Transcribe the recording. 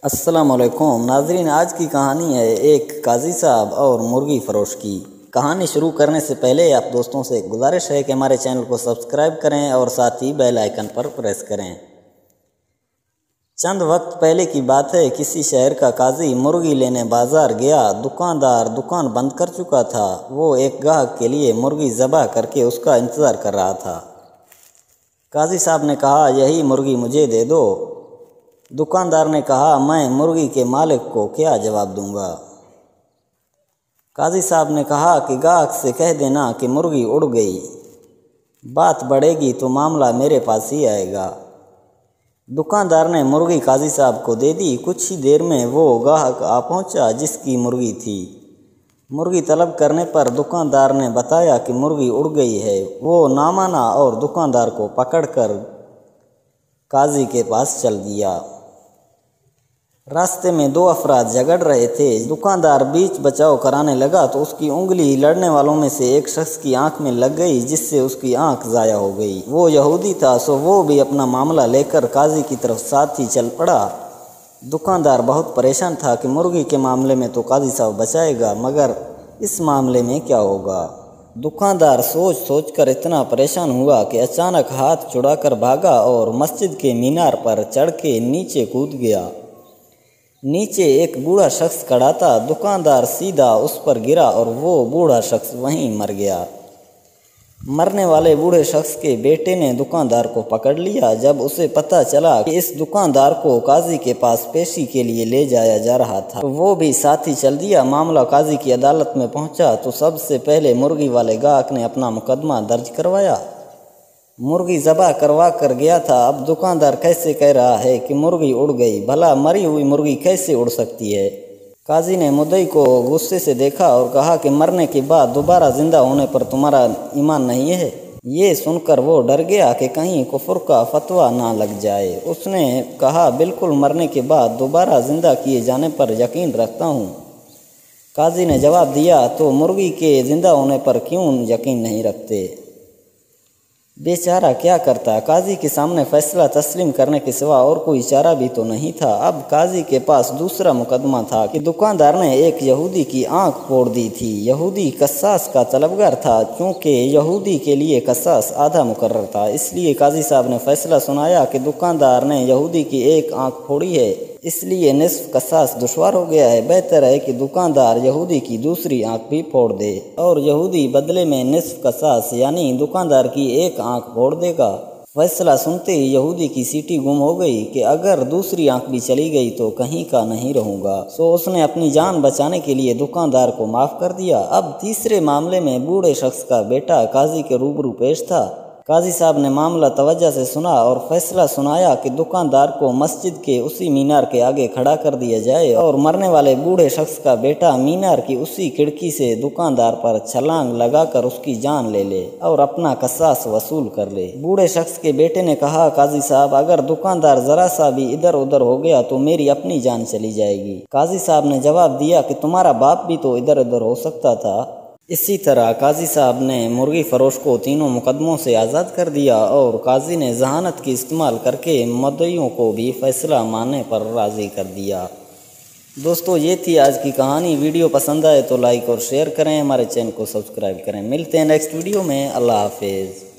السلام علیکم ناظرین، آج کی کہانی ہے ایک قاضی صاحب اور مرغی فروش کی۔ کہانی شروع کرنے سے پہلے آپ دوستوں سے گزارش ہے کہ ہمارے چینل کو سبسکرائب کریں اور ساتھ ہی بیل آئیکن پر پریس کریں۔ چند وقت پہلے کی بات ہے، کسی شہر کا قاضی مرغی لینے بازار گیا۔ دکاندار دکان بند کر چکا تھا۔ وہ ایک گاہک کے لیے مرغی ذبح کر کے اس کا انتظار کر رہا تھا۔ قاضی صاحب نے کہا، یہی مرغی مجھے دے دو۔ دکاندار نے کہا، میں مرغی کے مالک کو کیا جواب دوں گا؟ قاضی صاحب نے کہا کہ گاہک سے کہہ دینا کہ مرغی اڑ گئی، بات بڑھے گی تو معاملہ میرے پاس ہی آئے گا۔ دکاندار نے مرغی قاضی صاحب کو دے دی۔ کچھ ہی دیر میں وہ گاہک آ پہنچا جس کی مرغی تھی۔ مرغی طلب کرنے پر دکاندار نے بتایا کہ مرغی اڑ گئی ہے۔ وہ نہ مانا اور دکاندار کو پکڑ کر قاضی کے پاس چل دیا۔ راستے میں دو افراد جھگڑ رہے تھے۔ دکاندار بیچ بچاؤ کرانے لگا تو اس کی انگلی لڑنے والوں میں سے ایک شخص کی آنکھ میں لگ گئی، جس سے اس کی آنکھ ضائع ہو گئی۔ وہ یہودی تھا، سو وہ بھی اپنا معاملہ لے کر قاضی کی طرف ساتھ ہی چل پڑا۔ دکاندار بہت پریشان تھا کہ مرغی کے معاملے میں تو قاضی صاحب بچائے گا، مگر اس معاملے میں کیا ہوگا؟ دکاندار سوچ سوچ کر اتنا پریشان ہوا کہ اچانک ہاتھ چھڑا کر بھاگا اور مسجد کے مینار پر چڑھ کے نیچے کود گیا۔ نیچے ایک بوڑھا شخص کھڑا تھا۔ دکاندار سیدھا اس پر گرا اور وہ بوڑھا شخص وہیں مر گیا۔ مرنے والے بوڑھے شخص کے بیٹے نے دکاندار کو پکڑ لیا۔ جب اسے پتہ چلا کہ اس دکاندار کو قاضی کے پاس پیشی کے لیے لے جایا جا رہا تھا تو وہ بھی ساتھ ہی چل دیا۔ معاملہ قاضی کی عدالت میں پہنچا تو سب سے پہلے مرغی والے گاہک نے اپنا مقدمہ درج کروایا۔ مرغی ذبح کروا کر گیا تھا، اب دکاندار کیسے کہہ رہا ہے کہ مرغی اڑ گئی؟ بھلا مری ہوئی مرغی کیسے اڑ سکتی ہے؟ قاضی نے مدعی کو غصے سے دیکھا اور کہا کہ مرنے کے بعد دوبارہ زندہ ہونے پر تمہارا ایمان نہیں ہے؟ یہ سن کر وہ ڈر گیا کہ کہیں کفر کا فتویٰ نہ لگ جائے۔ اس نے کہا، بالکل مرنے کے بعد دوبارہ زندہ کیے جانے پر یقین رکھتا ہوں۔ قاضی نے جواب دیا، تو مرغی کے زندہ ہونے پر کیوں یقین نہیں رکھتے؟ بیچارہ کیا کرتا؟ قاضی کے سامنے فیصلہ تسلیم کرنے کے سوا اور کوئی چارہ بھی تو نہیں تھا۔ اب قاضی کے پاس دوسرا مقدمہ تھا کہ دکاندار نے ایک یہودی کی آنکھ پھوڑ دی تھی۔ یہودی قصاص کا طلبگار تھا، چونکہ یہودی کے لیے قصاص آدھا مقرر تھا، اس لیے قاضی صاحب نے فیصلہ سنایا کہ دکاندار نے یہودی کی ایک آنکھ پھوڑی ہے، اس لیے نصف قصاص دشوار ہو گیا ہے۔ بہتر ہے کہ دکاندار یہودی کی دوسری آنکھ بھی پھوڑ دے اور یہودی بدلے میں نصف قصاص یعنی دکاندار کی ایک آنکھ پھوڑ دے گا۔ فیصلہ سنتے ہی یہودی کی سیٹی گم ہو گئی کہ اگر دوسری آنکھ بھی چلی گئی تو کہیں کا نہیں رہوں گا، سو اس نے اپنی جان بچانے کے لیے دکاندار کو معاف کر دیا۔ اب تیسرے معاملے میں بوڑھے شخص کا بیٹا قاضی کے روبرو پیش تھا۔ قاضی صاحب نے معاملہ توجہ سے سنا اور فیصلہ سنایا کہ دکاندار کو مسجد کے اسی مینار کے آگے کھڑا کر دیا جائے اور مرنے والے بوڑھے شخص کا بیٹا مینار کی اسی کھڑکی سے دکاندار پر چھلانگ لگا کر اس کی جان لے لے اور اپنا قصاص وصول کر لے۔ بوڑھے شخص کے بیٹے نے کہا، قاضی صاحب اگر دکاندار ذرا سا بھی ادھر ادھر ہو گیا تو میری اپنی جان چلی جائے گی۔ قاضی صاحب نے جواب دیا کہ تمہارا باپ بھی تو ادھر ادھر ہو سکتا تھا۔ اسی طرح قاضی صاحب نے مرغی فروش کو تینوں مقدموں سے آزاد کر دیا اور قاضی نے ذہانت کی استعمال کر کے مدعیوں کو بھی فیصلہ ماننے پر راضی کر دیا۔ دوستو، یہ تھی آج کی کہانی۔ ویڈیو پسند آئے تو لائک اور شیئر کریں، ہمارے چینل کو سبسکرائب کریں۔ ملتے ہیں نیکسٹ ویڈیو میں۔ اللہ حافظ۔